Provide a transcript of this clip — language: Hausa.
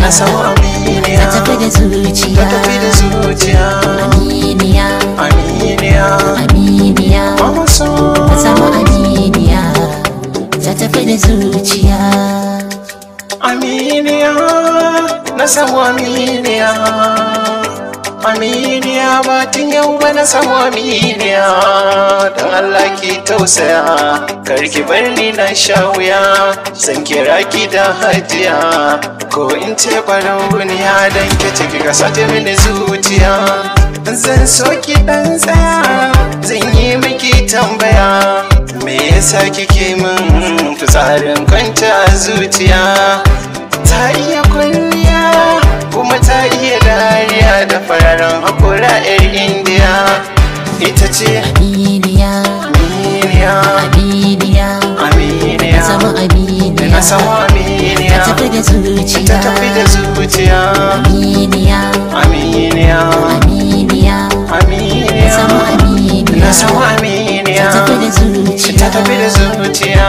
na samu aminiya, ta tafi da zuciya, ta tafi da zuciya. aminiya, Aminiya, aminiya, mamason. ta samu aminiya, ta tafi da zuciya. Aminiya, na samu aminiya. Aminiya, ba tun yau ba na samu aminiya. Don Allah ki tausaya, kar ki bar ni na sha wuya. Zan kira ki da hajiya, ko in ce barauniya. Don ki ciki ka sace mini zuciya. Zan so ki dan tsaya, zan yi miki tambaya. Me yasa kike min fitsarin kwanta a zuciya? Ta iya kwalliya kuma ta iya dariya, da fararen hakura 'yar indiya. Ita ce aminiya, aminiya, aminiya, aminiya, ta samu aminiya, na samu aminiya, ta tafi da zuciya, ta tafi da zuciya. aminiya, Aminiya, aminiya, aminiya, ta samu aminiya, na samu aminiya, ta tafi da zuciya, ta tafi da zuciya.